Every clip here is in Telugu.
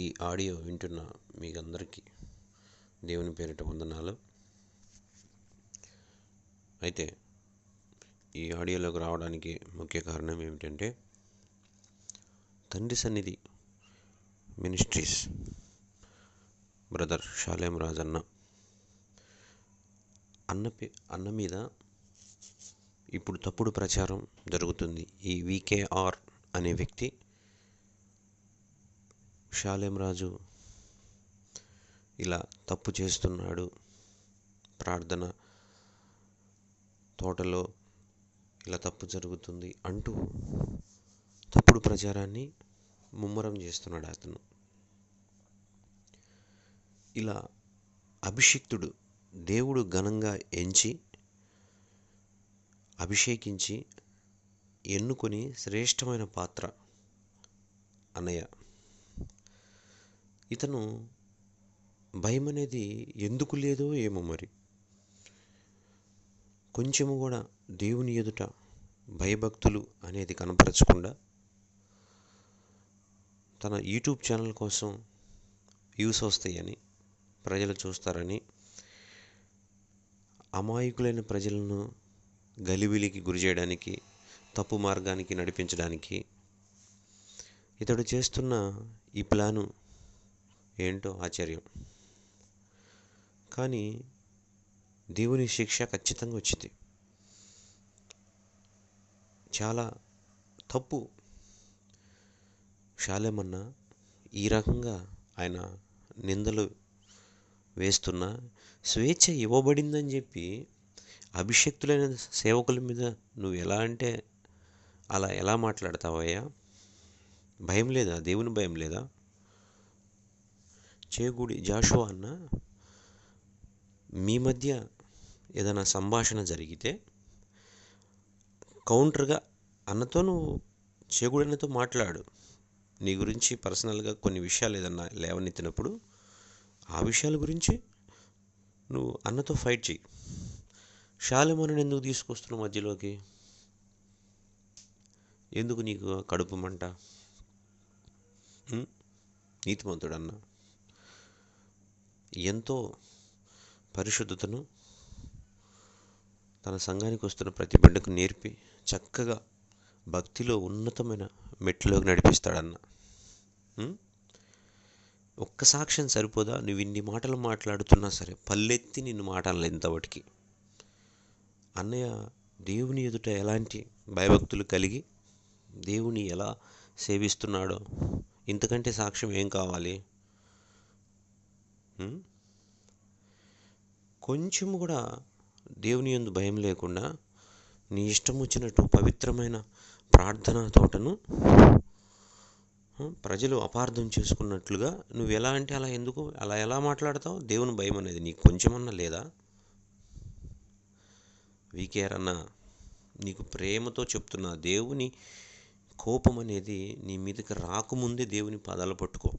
ఈ ఆడియో వింటున్న మీకందరికీ దేవుని పేరిట వందనాలు. అయితే ఈ ఆడియోలోకి రావడానికి ముఖ్య కారణం ఏమిటంటే, తండ్రి సన్నిధి మినిస్ట్రీస్ బ్రదర్ షాలేం రాజ్ అన్న మీద ఇప్పుడు తప్పుడు ప్రచారం జరుగుతుంది. ఈ వికేఆర్ అనే వ్యక్తి షాలేం రాజు ఇలా తప్పు చేస్తున్నాడు, ప్రార్థన తోటలో ఇలా తప్పు జరుగుతుంది అంటూ తప్పుడు ప్రచారాన్ని ముమ్మరం చేస్తున్నాడు అతను. ఇలా అభిషిక్తుడు, దేవుడు ఘనంగా ఎంచి అభిషేకించి ఎన్నుకొని శ్రేష్టమైన పాత్ర అన్నయ్య. ఇతను భయం అనేది ఎందుకు లేదో ఏమో మరి, కొంచెము కూడా దేవుని ఎదుట భయభక్తులు అనేది కనపరచకుండా తన యూట్యూబ్ ఛానల్ కోసం వ్యూస్ వస్తాయని, ప్రజలు చూస్తారని, అమాయకులైన ప్రజలను గలిబిలికి గురి చేయడానికి, తప్పు మార్గానికి నడిపించడానికి ఇతడు చేస్తున్న ఈ ప్లాను ఏంటో ఆశ్చర్యం. కానీ దేవుని శిక్ష ఖచ్చితంగా వచ్చింది. చాలా తప్పు. షాలేమన్న ఈ రకంగా ఆయన నిందలు వేస్తున్నా, స్వేచ్ఛ ఇవ్వబడిందని చెప్పి అభిషక్తులైన సేవకుల మీద నువ్వు ఎలా అంటే అలా ఎలా మాట్లాడతావయ్యా? భయం లేదా? దేవుని భయం లేదా? చేగూడి జాషువా అన్న, మీ మధ్య ఏదైనా సంభాషణ జరిగితే కౌంటర్గా అన్నతో నువ్వు చేగూడన్నతో మాట్లాడు. నీ గురించి పర్సనల్గా కొన్ని విషయాలు ఏదన్నా లేవనెత్తినప్పుడు ఆ విషయాల గురించి నువ్వు అన్నతో ఫైట్ చెయ్యి. షాలేమోనుని ఎందుకు తీసుకొస్తున్నావు మధ్యలోకి? ఎందుకు నీకు కడుపు మంట? నీతిమంతుడు అన్న ఎంతో పరిశుద్ధతను తన సంఘానికి వస్తున్న ప్రతి బిడ్డకు నేర్పి చక్కగా భక్తిలో ఉన్నతమైన మెట్లోకి నడిపిస్తాడన్న. ఒక్క సాక్ష్యం సరిపోదా? నువ్వు ఇన్ని మాటలు మాట్లాడుతున్నా సరే పల్లెత్తి నిన్ను మాటలు ఎంతవటికి. అన్నయ్య దేవుని ఎదుట ఎలాంటి భయభక్తులు కలిగి దేవుని ఎలా సేవిస్తున్నాడో ఇంతకంటే సాక్ష్యం ఏం కావాలి? కొంచెం కూడా దేవుని యందు భయం లేకుండా నీ ఇష్టం వచ్చినట్టు పవిత్రమైన ప్రార్థనా తోటను ప్రజలు అపార్థం చేసుకున్నట్లుగా నువ్వు ఎలా అంటే అలా ఎందుకు అలా ఎలా మాట్లాడతావు? దేవుని భయం అనేది నీకు కొంచెమన్నా లేదా? వికేఆర్ అన్న, నీకు ప్రేమతో చెప్తున్నా, దేవుని కోపం అనేది నీ మీదకి రాకముందే దేవుని పాదాలు పట్టుకో.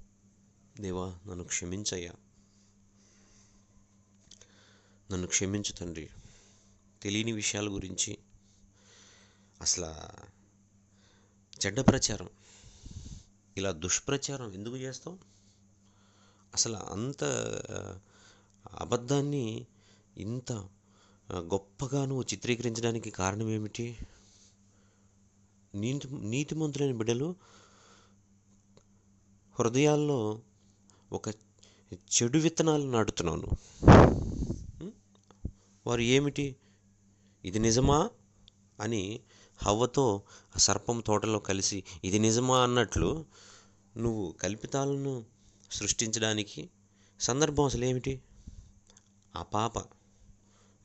దేవా, నన్ను క్షమించయ్యా, నన్ను క్షమించు తండ్రి. తెలియని విషయాల గురించి అసలు చెడ్డ ప్రచారం, ఇలా దుష్ప్రచారం ఎందుకు చేస్తావు? అసలు అంత అబద్ధాన్ని ఇంత గొప్పగా నువ్వు చిత్రీకరించడానికి కారణం ఏమిటి? నీతిమంతులైన బిడ్డలు హృదయాల్లో ఒక చెడు విత్తనాలు నాటుతున్నాను. వారు ఏమిటి, ఇది నిజమా అని హవ్వతో సర్పం తోటలో కలిసి ఇది నిజమా అన్నట్లు నువ్వు కల్పితాలను సృష్టించడానికి సందర్భం అసలు ఏమిటి? ఆ పాప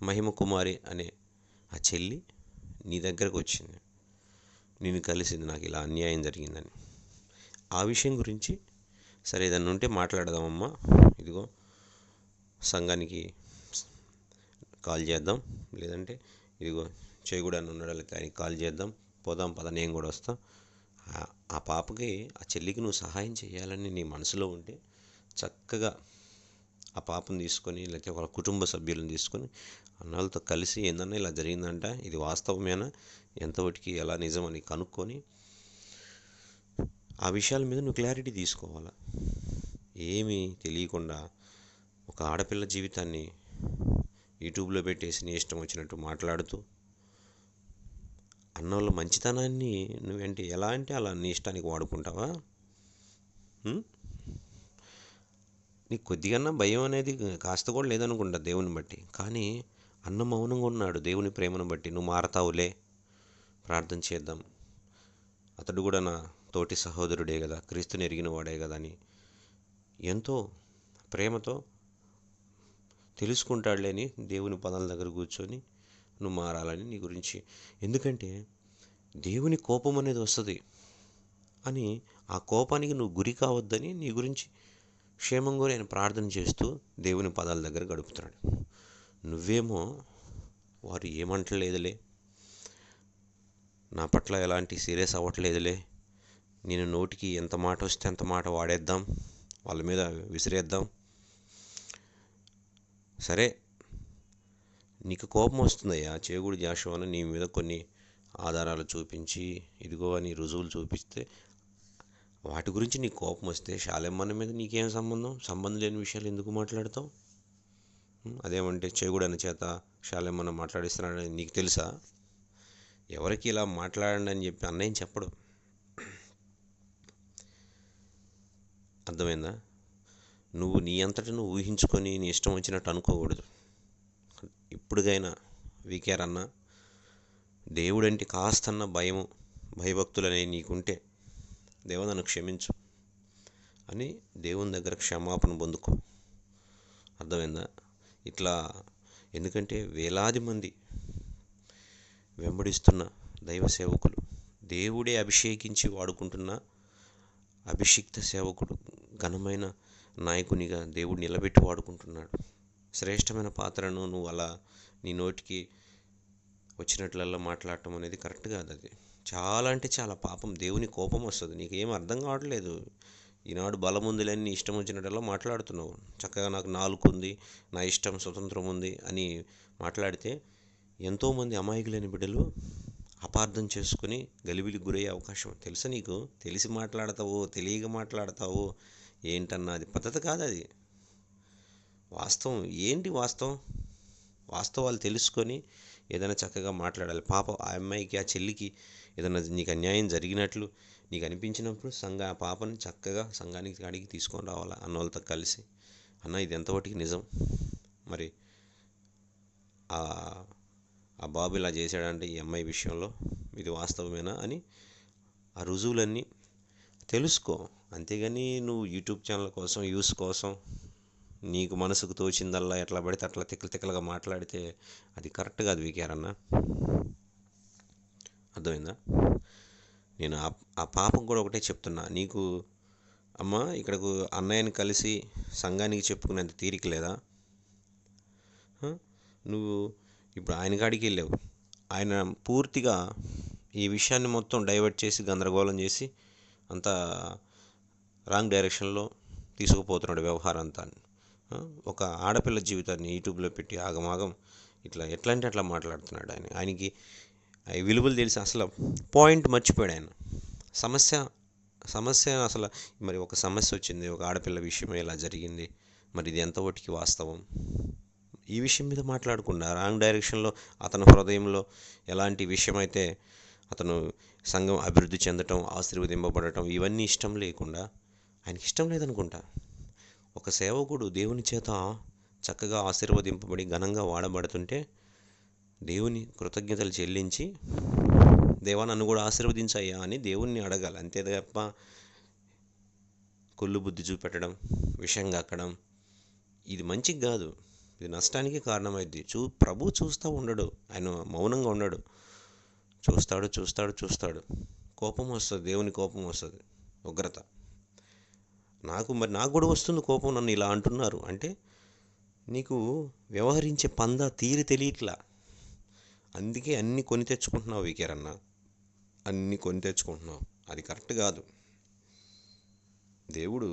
మహిమ కుమారి అనే ఆ చెల్లి నీ దగ్గరకు వచ్చింది, నేను కలిసింది, నాకు ఇలా అన్యాయం జరిగిందని. ఆ విషయం గురించి సరే ఏదన్నా ఉంటే మాట్లాడదామమ్మా, ఇదిగో సంఘానికి కాల్ చేద్దాం, లేదంటే ఇదిగో చేయకూడని ఉన్నాడు ఆయనకి కాల్ చేద్దాం, పోదాం పద, నేను కూడా వస్తా. ఆ పాపకి, ఆ చెల్లికి నువ్వు సహాయం చేయాలని నీ మనసులో ఉంటే చక్కగా ఆ పాపను తీసుకొని, లేకపోతే వాళ్ళ కుటుంబ సభ్యులను తీసుకొని అన్నాళ్ళతో కలిసి ఏందన్నా ఇలా జరిగిందంట, ఇది వాస్తవమేనా, ఎంతవరకు ఎలా నిజమని కనుక్కొని ఆ విషయాల మీద నువ్వు క్లారిటీ తీసుకోవాలా. ఏమీ తెలియకుండా ఒక ఆడపిల్ల జీవితాన్ని యూట్యూబ్లో పెట్టేసి నీ ఇష్టం వచ్చినట్టు మాట్లాడుతూ అన్నోళ్ళ మంచితనాన్ని నువ్వేంటి ఎలా అంటే అలా నీ ఇష్టానికి వాడుకుంటావా? నీకు కొద్దిగన్నా భయం అనేది కాస్త కూడా లేదనుకుంటా దేవుని బట్టి. కానీ అన్న మౌనంగా ఉన్నాడు దేవుని ప్రేమను బట్టి. నువ్వు మారతావులే, ప్రార్థన చేద్దాం, అతడు కూడా నా తోటి సహోదరుడే కదా, క్రీస్తుని ఎరిగిన వాడే కదా అని ఎంతో ప్రేమతో తెలుసుకుంటాడులే అని దేవుని పదాల దగ్గర కూర్చొని నువ్వు మారాలని నీ గురించి. ఎందుకంటే దేవుని కోపం అనేది వస్తుంది అని, ఆ కోపానికి నువ్వు గురి కావద్దని నీ గురించి క్షేమం కూడా ఆయన ప్రార్థన చేస్తూ దేవుని పదాల దగ్గర గడుపుతున్నాడు. నువ్వేమో వారు ఏమంటలేదులే, నా పట్ల ఎలాంటి సీరియస్ అవ్వట్లేదులే, నేను నోటికి ఎంత మాట వస్తే అంత మాట వాడేద్దాం, వాళ్ళ మీద విసిరేద్దాం. సరే, నీకు కోపం వస్తుందయ్యా, చేగుడు జాషువాను నీ మీద కొన్ని ఆధారాలు చూపించి ఇదిగో అని రుజువులు చూపిస్తే వాటి గురించి నీకు కోపం వస్తే షాలేమ్మన్న మీద నీకేం సంబంధం లేని విషయాలు ఎందుకు మాట్లాడతావు? అదేమంటే చేగుడు అన్న చేత షాలేమ్మన్న మాట్లాడిస్తున్నాడని నీకు తెలుసా? ఎవరికి ఇలా మాట్లాడండి అని చెప్పి అన్నయ్య చెప్పడు. అర్థమైందా? నువ్వు నీ అంతటా నువ్వు ఊహించుకొని నీ ఇష్టం వచ్చినట్టు అనుకోకూడదు. ఇప్పుడుగైనా వీకేర్ అన్న, దేవుడంటే కాస్తన్న భయభక్తులనే నీకుంటే దేవా నన్ను క్షమించు అని దేవుని దగ్గర క్షమాపణ పొందుకో. అర్థమైందా? ఇట్లా, ఎందుకంటే వేలాది మంది వెంబడిస్తున్న దైవ సేవకులు, దేవుడే అభిషేకించి వాడుకుంటున్న అభిషిక్త సేవకుడు, ఘనమైన నాయకునిగా దేవుడు నిలబెట్టి వాడుకుంటున్నాడు. శ్రేష్టమైన పాత్రను నువ్వు అలా నీ నోటికి వచ్చినట్లల్లా మాట్లాడటం అనేది కరెక్ట్ కాదు. అది చాలా అంటే చాలా పాపం. దేవుని కోపం వస్తుంది. నీకేం అర్థం కావట్లేదు. ఈనాడు బలం ఉందిలేని నీ ఇష్టం వచ్చినట్లల్లా మాట్లాడుతున్నావు. చక్కగా నాకు నాలుక ఉంది, నా ఇష్టం స్వతంత్రం ఉంది అని మాట్లాడితే ఎంతోమంది అమాయకులైన బిడ్డలు అపార్థం చేసుకుని గలిబిలికి గురయ్యే అవకాశం తెలుసా నీకు? తెలిసి మాట్లాడతావో తెలియక మాట్లాడతావో ఏంటన్నా, అది పద్ధతి కాదు. అది వాస్తవం ఏంటి? వాస్తవాలు తెలుసుకొని ఏదైనా చక్కగా మాట్లాడాలి. పాప ఆ అమ్మాయికి, ఆ చెల్లికి ఏదైనా నీకు అన్యాయం జరిగినట్లు నీకు అనిపించినప్పుడు ఆ పాపని చక్కగా సంఘానికి కాడికి తీసుకొని రావాలి అన్నోళ్ళతో కలిసి. అన్న, ఇది ఎంతవరకు నిజం, మరి ఆ బాబు ఇలా చేశాడంటే ఈ అమ్మాయి విషయంలో ఇది వాస్తవమేనా అని ఆ రుజువులన్నీ తెలుసుకో. అంతేగాని నువ్వు యూట్యూబ్ ఛానల్ కోసం, వ్యూస్ కోసం నీకు మనసుకు తోచిందల్లా ఎట్లా పడితే అట్లా తిక్కలుగా మాట్లాడితే అది కరెక్ట్ కాదు వీకేర్ అన్న. అర్థమైందా? నేను ఆ పాపకు కూడా ఒకటే చెప్తున్నా, నీకు అమ్మ ఇక్కడకు అన్నయ్యని కలిసి సంఘానికి చెప్పుకునేంత తీరిక లేదా? నువ్వు ఇప్పుడు ఆయన కాడికి వెళ్ళావు, ఆయన పూర్తిగా ఈ విషయాన్ని మొత్తం డైవర్ట్ చేసి గందరగోళం చేసి అంతా రాంగ్ డైరెక్షన్లో తీసుకుపోతున్నాడు వ్యవహారం అంతా. ఒక ఆడపిల్ల జీవితాన్ని యూట్యూబ్లో పెట్టి ఆగమాగం ఇట్లా ఎట్లా అంటే అట్లా మాట్లాడుతున్నాడు. ఆయనకి విలువలు తెలిసి అసలు పాయింట్ మర్చిపోయాడు ఆయన. సమస్య అసలు, మరి ఒక సమస్య వచ్చింది, ఒక ఆడపిల్ల విషయమే ఇలా జరిగింది, మరి ఇది ఎంతవరకు వాస్తవం? ఈ విషయం మీద మాట్లాడకుండా రాంగ్ డైరెక్షన్లో అతని హృదయంలో ఎలాంటి విషయం అయితే అతను సంఘం అభివృద్ధి చెందటం, ఆశీర్వదింపబడటం ఇవన్నీ ఇష్టం లేకుండా, ఆయనకి ఇష్టం లేదనుకుంటా. ఒక సేవకుడు దేవుని చేత చక్కగా ఆశీర్వదింపబడి ఘనంగా వాడబడుతుంటే దేవుని కృతజ్ఞతలు చెల్లించి దేవా నన్ను కూడా ఆశీర్వదించయ్యా అని దేవుణ్ణి అడగాలి. అంతే తప్ప కొల్లు బుద్ధి చూపెట్టడం, విషం కక్కడం ఇది మంచిది కాదు. ఇది నష్టానికి కారణమైంది. ప్రభు చూస్తూ ఉండడు, ఆయన మౌనంగా ఉండడు. చూస్తాడు. కోపం వస్తుంది, దేవుని కోపం వస్తుంది, ఉగ్రత. నాకు కూడా వస్తుంది కోపం. నన్ను ఇలా అంటున్నారు అంటే నీకు వ్యవహరించే తీరు తెలియట్లా. అందుకే అన్నీ కొని తెచ్చుకుంటున్నావు వీకేర్ అన్న, అన్నీ కొని తెచ్చుకుంటున్నావు. అది కరెక్ట్ కాదు. దేవుడు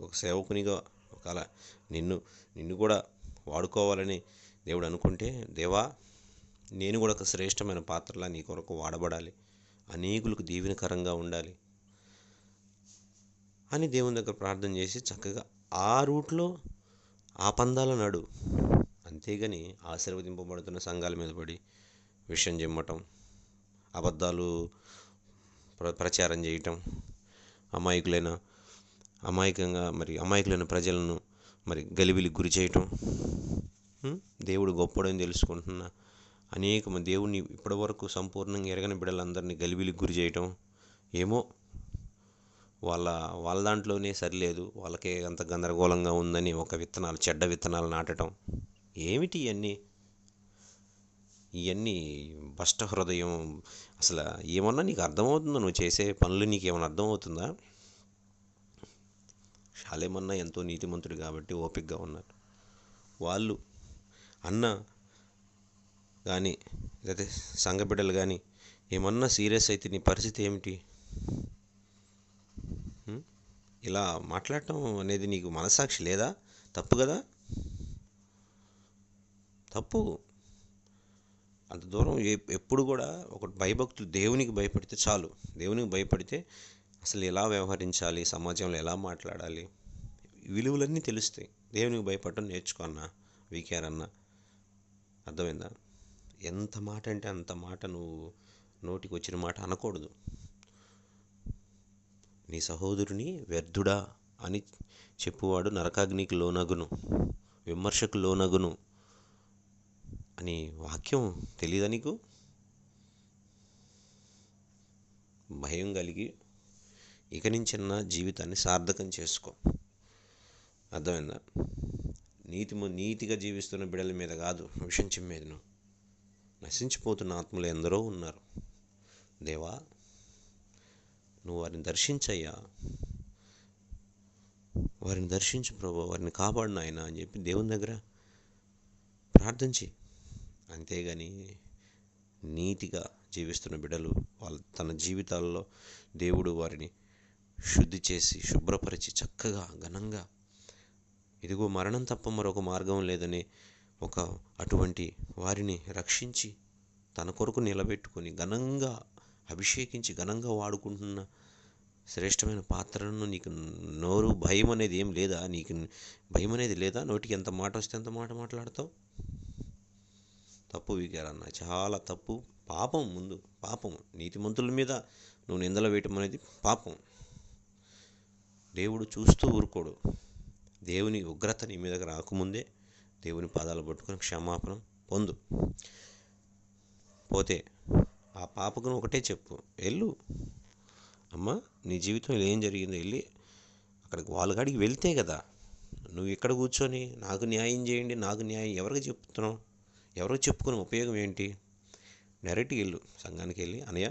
ఒక సేవకునిగా ఒకవేళ నిన్ను కూడా వాడుకోవాలని దేవుడు అనుకుంటే, దేవా నేను కూడా ఒక శ్రేష్టమైన పాత్రలా నీ కొరకు వాడబడాలి, అనేకులకు దీవెనకరంగా ఉండాలి, అని దేవుని దగ్గర ప్రార్థన చేసి చక్కగా ఆ రూట్లో ఆ పందాల నడు. అంతేగాని ఆశీర్వదింపబడుతున్న సంఘాల మీద పడి విషయం చిమ్మటం, అబద్ధాలు ప్రచారం చేయటం, అమాయకులైన ప్రజలను మరి గలిబిలికి గురి చేయటం, దేవుడు గొప్పడని తెలుసుకుంటున్న అనేక మంది దేవుడిని ఇప్పటివరకు సంపూర్ణంగా ఎరగని బిడ్డలందరినీ గలిబిలికి గురి చేయటం. ఏమో వాళ్ళ దాంట్లోనే సరిలేదు, వాళ్ళకే అంత గందరగోళంగా ఉందని చెడ్డ విత్తనాలు నాటడం. ఏమిటి ఇవన్నీ భ్రష్ట హృదయం. అసలు ఏమన్నా నీకు అర్థమవుతుందా? నువ్వు చేసే పనులు నీకేమన్నా అర్థమవుతుందా? షాలేమన్నా ఎంతో నీతిమంతుడు కాబట్టి ఓపికగా ఉన్నారు. వాళ్ళు అన్న కానీ లేదా సంఘ బిడ్డలు కానీ ఏమన్నా సీరియస్ అయితే నీ పరిస్థితి ఏమిటి? ఇలా మాట్లాడటం అనేది నీకు మనసాక్షి లేదా? తప్పు కదా, తప్పు. అంత దూరం ఎప్పుడు కూడా ఒక భయభక్తులు దేవునికి భయపడితే చాలు. దేవునికి భయపడితే అసలు ఎలా వ్యవహరించాలి, సమాజంలో ఎలా మాట్లాడాలి, విలువలన్నీ తెలుస్తాయి. దేవునికి భయపడటం నేర్చుకో అన్న వీకేఆర్ అన్న. అర్థమైందా? ఎంత మాట అంటే అంత మాట నువ్వు నోటికి వచ్చిన మాట అనకూడదు. నీ సహోదరుని వ్యర్థుడా అని చెప్పువాడు నరకాగ్నికి లోనగును, విమర్శకు లోనగును అని వాక్యం తెలీదా నీకు? భయం కలిగి ఇక నుంచన్న జీవితాన్ని సార్థకం చేసుకో. అర్థమైందా? నీతిగా జీవిస్తున్న బిడ్డల మీద కాదు విషం చిమ్మేది. నువ్వు నశించిపోతున్న ఆత్మలు ఎందరో ఉన్నారు. దేవా, నువ్వు వారిని దర్శించయ్యా, వారిని దర్శించు ప్రభు, వారిని కాపాడు నాయనా అని చెప్పి దేవుని దగ్గర ప్రార్థించి. అంతేగాని నీతిగా జీవిస్తున్న బిడ్డలు తన జీవితాల్లో దేవుడు వారిని శుద్ధి చేసి శుభ్రపరిచి చక్కగా ఘనంగా, ఇదిగో మరణం తప్ప మరొక మార్గం లేదని అటువంటి వారిని రక్షించి తన కొరకు నిలబెట్టుకొని ఘనంగా అభిషేకించి ఘనంగా వాడుకుంటున్న శ్రేష్టమైన పాత్రను నీకు భయం అనేది ఏం లేదా? నీకు భయం అనేది లేదా? నోటికి ఎంత మాట వస్తే అంత మాట మాట్లాడతావు. తప్పు వీకేఆర్ అన్న, చాలా తప్పు. పాపం. ముందు పాపం. నీతిమంతుల మీద నువ్వు నిందలు వేయటం అనేది పాపం. దేవుడు చూస్తూ ఊరుకోడు. దేవుని ఉగ్రత నీ మీదకి రాకముందే దేవుని పాదాలు పట్టుకొని క్షమాపణ పొందు. పోతే ఆ పాపకును ఒకటే చెప్పు, వెళ్ళు అమ్మా, నీ జీవితంలో ఏం జరిగిందో వెళ్ళి అక్కడికి వాళ్ళ కాడికి వెళ్తే కదా. నువ్వు ఇక్కడ కూర్చొని నాకు న్యాయం చేయండి, నాకు న్యాయం ఎవరికి చెప్తున్నావు? ఎవరికి చెప్పుకునే ఉపయోగం ఏంటి? డైరెక్ట్గా వెళ్ళు సంఘానికి వెళ్ళి, అనయ్య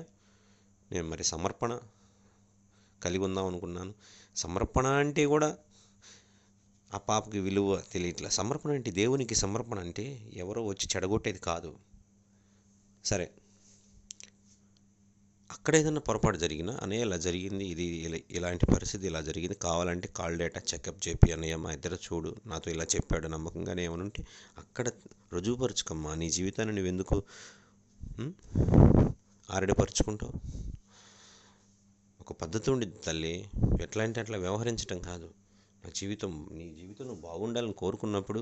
నేను మరి సమర్పణ కలిగి ఉందాం అనుకున్నాను. సమర్పణ అంటే కూడా ఆ పాపకి విలువ తెలియట్లా. సమర్పణ అంటే దేవునికి సమర్పణ అంటే ఎవరో వచ్చి చెడగొట్టేది కాదు. సరే, అక్కడ ఏదైనా పొరపాటు జరిగినా, అనే ఇలా జరిగింది, ఇలాంటి పరిస్థితి ఇలా జరిగింది, కావాలంటే కాల్ డేటా చెకప్ చేపి అన్నయ్య మా ఇద్దరు చూడు, నాతో ఇలా చెప్పాడు నమ్మకంగానే ఏమనుంటే అక్కడ రుజువుపరచుకమ్మా. నీ జీవితాన్ని నువ్వెందుకు ఆరడిపరుచుకుంటావు? ఒక పద్ధతి ఉండిద్ది తల్లి. ఎట్లా అంటే అట్లా వ్యవహరించడం కాదు. నీ జీవితం నువ్వు బాగుండాలని కోరుకున్నప్పుడు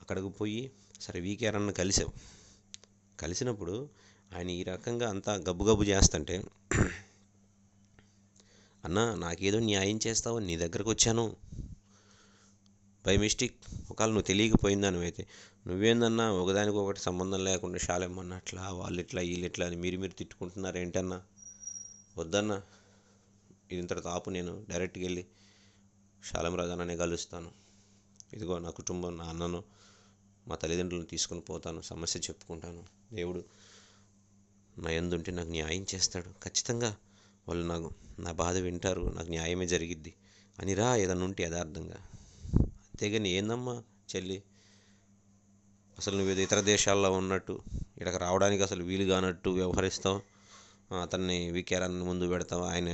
అక్కడికి పోయి, సరే వీకేఆర్ అన్న కలిసినప్పుడు ఆయన ఈ రకంగా అంతా గబ్బు చేస్తుంటే, అన్న నాకేదో న్యాయం చేస్తావు నీ దగ్గరకు వచ్చాను, బై మిస్టేక్ ఒకవేళ నువ్వు తెలియకపోయిందాను అయితే నువ్వేందన్నా ఒకదానికి ఒకటి సంబంధం లేకుండా షాలేమన్నా అట్లా వాళ్ళు ఇట్లా వీళ్ళు ఇట్లా అని మీరు తిట్టుకుంటున్నారు ఏంటన్నా? వద్దన్నా, ఇది ఇంతటితో ఆపు. నేను డైరెక్ట్గా వెళ్ళి షాలేమరాజు అన్ననే కలుస్తాను. ఇదిగో నా కుటుంబం, నా అన్నను, మా తల్లిదండ్రులను తీసుకొని పోతాను, సమస్య చెప్పుకుంటాను. దేవుడు నా యందుంటే నాకు న్యాయం చేస్తాడు. ఖచ్చితంగా వాళ్ళు నా బాధ వింటారు, నాకు న్యాయమే జరిగిద్ది అని రా, ఏదన్నా ఉంటే యథార్థంగా. అంతేగాని ఏందమ్మా చెల్లి, అసలు నువ్వు ఇతర దేశాల్లో ఉన్నట్టు ఇక్కడికి రావడానికి అసలు వీలు కానట్టు వ్యవహరిస్తావు. అతన్ని వీకేఆర్ అన్న ముందు పెడతావు. ఆయన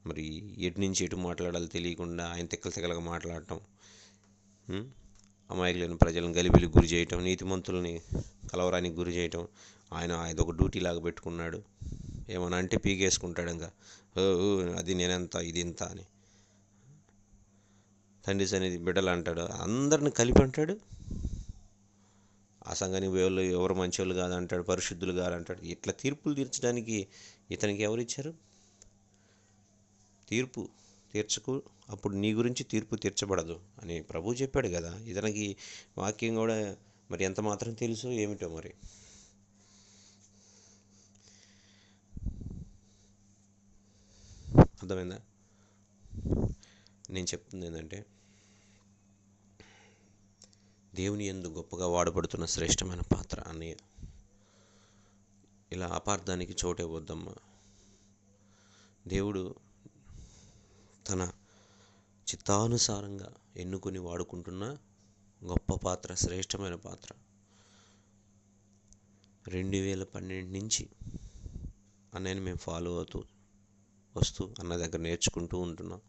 మరి ఎటు నుంచి ఎటు మాట్లాడాలో తెలియకుండా ఆయన తిక్కలుగా మాట్లాడటం, అమాయకులైన ప్రజలను గలిబిలికి గురి చేయటం, నీతిమంతుల్ని కలవరానికి గురి చేయటం. ఆయన ఇదొక డ్యూటీ లాగా పెట్టుకున్నాడు. ఏమన్నా అంటే పీకేసుకుంటాడు ఇంకా, అది నేనెంత ఇది ఇంత అని. తండ్రి సన్నిధి బిడ్డలు అంటాడు, అందరిని కలిపి అంటాడు. ఆ సంఘానికి వాళ్ళు ఎవరు మంచోళ్ళు కాదంటాడు, పరిశుద్ధులు కాదంటాడు. ఇట్లా తీర్పులు తీర్చడానికి ఇతనికి ఎవరు ఇచ్చారు? తీర్పు తీర్చకు, అప్పుడు నీ గురించి తీర్పు తీర్చబడదు అని ప్రభువు చెప్పాడు కదా. ఇతనికి వాక్యం కూడా మరి ఎంత మాత్రం తెలుసో ఏమిటో మరి. అర్థమైందా? నేను చెప్తుంది ఏంటంటే, దేవుని యందు గొప్పగా వాడబడుతున్న శ్రేష్టమైన పాత్ర అన్నయ్య. ఇలా అపార్థానికి చోటే వద్దమ్మా. దేవుడు తన చిత్తానుసారంగా ఎన్నుకొని వాడుకుంటున్న గొప్ప పాత్ర, శ్రేష్టమైన పాత్ర. 2012 నుంచి అన్నయ్యని మేము ఫాలో అవుతూ వస్తూ అన్న దగ్గర నేర్చుకుంటూ ఉంటున్నాం.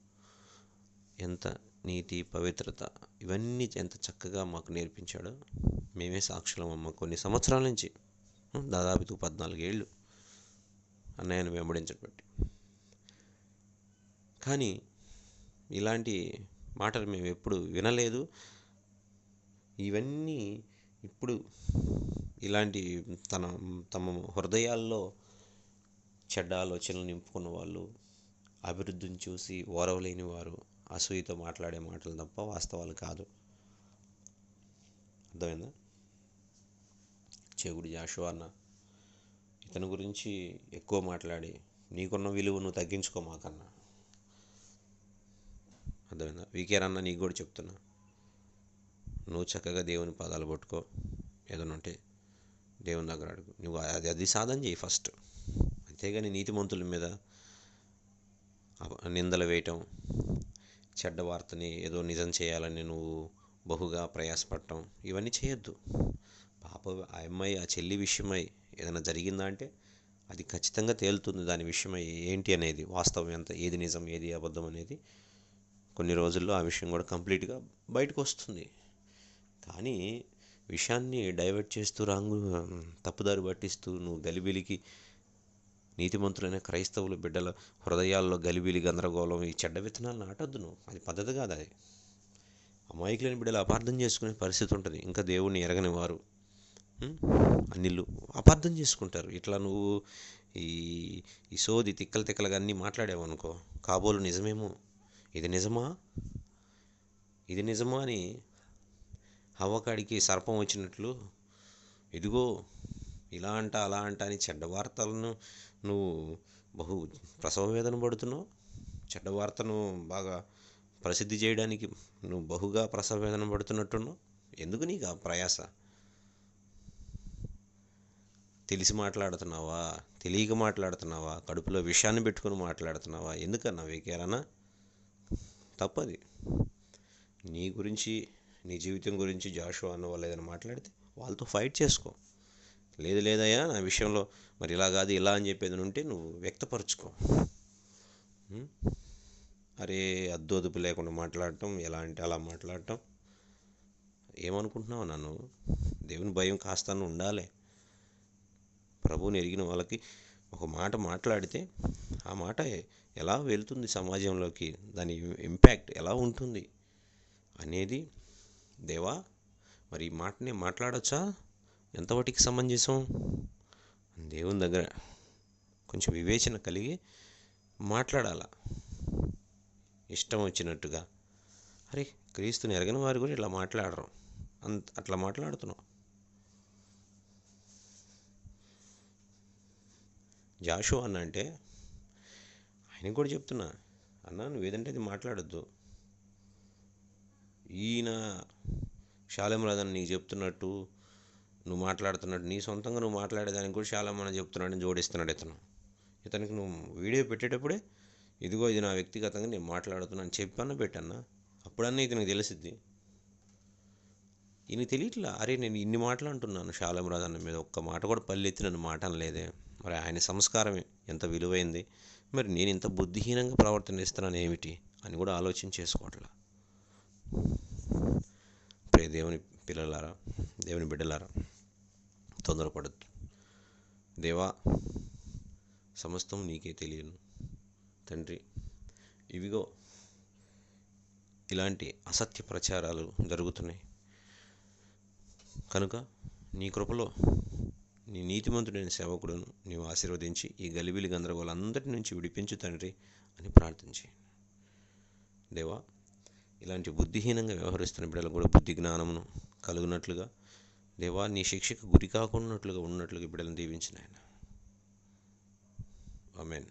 ఎంత నీతి, పవిత్రత, ఇవన్నీ ఎంత చక్కగా మాకు నేర్పించాడో మేమే సాక్షులం అమ్మ. కొన్ని సంవత్సరాల నుంచి, దాదాపు 14 ఏళ్ళు అన్నయ్యను వెంబడించబట్టి. కానీ ఇలాంటి మాటలు మేము ఎప్పుడు వినలేదు. ఇవన్నీ ఇప్పుడు ఇలాంటి తమ హృదయాల్లో చెడ్డ ఆలోచనలు నింపుకున్న వాళ్ళు, అభివృద్ధిని చూసి ఓరవలేని వారు అసూయతో మాట్లాడే మాటలు తప్ప వాస్తవాలు కాదు. అర్థమైందా? చెగుడు జాషువా అన్న, ఇతని గురించి ఎక్కువ మాట్లాడి నీకున్న విలువ నువ్వు తగ్గించుకోమాకన్నా. అర్థమైందా? వీకేఆర్ అన్న, నీకు కూడా చెప్తున్నా, నువ్వు చక్కగా దేవుని పాదాలు పట్టుకో. ఏదైనా ఉంటే దేవుని దగ్గర అడుగు. నువ్వు అది సాధన చేయి ఫస్ట్. అంతేగాని నీతిమంతుల మీద నిందలు వేయటం, చెడ్డ వార్తని ఏదో నిజం చేయాలని నువ్వు బహుగా ప్రయాసపడటం, ఇవన్నీ చేయొద్దు. పాప ఆ అమ్మాయి, ఆ చెల్లి విషయమై ఏదైనా జరిగిందా అంటే అది ఖచ్చితంగా తేలుతుంది. దాని విషయమై ఏంటి అనేది, వాస్తవం ఎంత, ఏది నిజం ఏది అబద్ధం అనేది కొన్ని రోజుల్లో ఆ విషయం కూడా కంప్లీట్గా బయటకు వస్తుంది. కానీ విషయాన్ని డైవర్ట్ చేస్తూ తప్పుదారి పట్టిస్తూ నువ్వు గలిబిలికి, నీతిమంతులైన క్రైస్తవుల బిడ్డల హృదయాల్లో గలిబిలి, గందరగోళం, ఈ చెడ్డ విత్తనాలు నాటొద్దు నువ్వు. అది పద్ధతి కాదు. అది అమాయకులైన బిడ్డలు అపార్థం చేసుకునే పరిస్థితి ఉంటుంది. ఇంకా దేవుణ్ణి ఎరగని వారు అన్నిళ్ళు అపార్థం చేసుకుంటారు. ఇట్లా నువ్వు ఈ సోది తిక్కలుగా అన్నీ మాట్లాడావనుకో, కాబోలు నిజమేమో, ఇది నిజమా, ఇది నిజమా అని హవ్వకాడికి సర్పం వచ్చినట్లు, ఇదిగో ఇలా అంట అలా అంట అని చెడ్డ వార్తలను నువ్వు బహు ప్రసవ వేదన పడుతున్నావు. చెడ్డ వార్తను బాగా ప్రసిద్ధి చేయడానికి నువ్వు బహుగా ప్రసవ వేదన పడుతున్నట్టున్నావు. ఎందుకు నీకు ఆ ప్రయాస? తెలిసి మాట్లాడుతున్నావా, తెలియక మాట్లాడుతున్నావా, కడుపులో విషయాన్ని పెట్టుకుని మాట్లాడుతున్నావా? ఎందుకన్నా వీకేరన్నా? తప్పది. నీ గురించి, నీ జీవితం గురించి జాషువా అన్న వాళ్ళు ఏదైనా మాట్లాడితే వాళ్ళతో ఫైట్ చేసుకో. లేదయ్యా నా విషయంలో మరి ఇలా కాదు ఇలా అని చెప్పేది ఉంటే నువ్వు వ్యక్తపరచుకో. అరే అద్దోదుపు లేకుండా మాట్లాడటం, ఎలా అంటే అలా మాట్లాడటం, ఏమనుకుంటున్నావు నన్ను? దేవుని భయం కాస్తాను ఉండాలి. ప్రభువుని ఎరిగిన వాళ్ళకి ఒక మాట మాట్లాడితే ఆ మాట ఎలా వెళ్తుంది సమాజంలోకి, దాని ఇంపాక్ట్ ఎలా ఉంటుంది అనేది, దేవా మరి ఈ మాటనే మాట్లాడచ్చా, ఎంతవరకు సమంజసం, దేవుని దగ్గర కొంచెం వివేచన కలిగి మాట్లాడాల. ఇష్టం వచ్చినట్టుగా, అరే క్రీస్తుని ఎరగని వారు కూడా ఇట్లా మాట్లాడరు, అట్లా మాట్లాడుతున్నావు. జాషువా అన్న అంటే ఆయనకు కూడా చెప్తున్నా, అన్నా నువ్వు ఏదంటే అది మాట్లాడొద్దు. ఈయన షాలేం రాజన్న నీకు చెప్తున్నట్టు, నువ్వు మాట్లాడుతున్నట్టు, నీ సొంతంగా నువ్వు మాట్లాడేదానికి కూడా షాలేం అన్న చెప్తున్నాడని జోడిస్తున్నాడు ఇతనికి నువ్వు వీడియో పెట్టేటప్పుడే ఇదిగో ఇది నా వ్యక్తిగతంగా నేను మాట్లాడుతున్నాను చెప్పన్నా పెట్టన్నా, అప్పుడన్నా ఇతనికి తెలిసిద్ది. ఈయనకి తెలియట్లా, అరే నేను ఇన్ని మాటలు అంటున్నాను షాలేం రాజన్న మీద, ఒక్క మాట కూడా పల్లెత్తి నన్ను మాట అనలేదే. మరి ఆయన సంస్కారం ఎంత విలువైంది, మరి నేను ఇంత బుద్ధిహీనంగా ప్రవర్తనిస్తున్నాను ఏమిటి అని కూడా ఆలోచన చేసుకోవట్లా. ప్రియ దేవుని పిల్లలారా, దేవుని బిడ్డలారా, తొందరపడద్దు. దేవా సమస్తం నీకే తెలియను తండ్రి, ఇవిగో ఇలాంటి అసత్య ప్రచారాలు జరుగుతున్నాయి. కనుక నీ కృపలో నీ నీతిమంతుడైన సేవకుడును నీవు ఆశీర్వదించి ఈ గలిబిలి గందరగోళందరి నుంచి విడిపించు తండ్రి అని ప్రార్థించి, దేవా ఇలాంటి బుద్ధిహీనంగా వ్యవహరిస్తున్న బిడ్డలకు కూడా బుద్ధి జ్ఞానమును కలుగునట్లుగా, దేవా నీ శిక్షకు గురి కాకున్నట్లుగా ఉన్నట్లుగా బిడ్డలను దీవించిన ఆయన. ఆమేన్.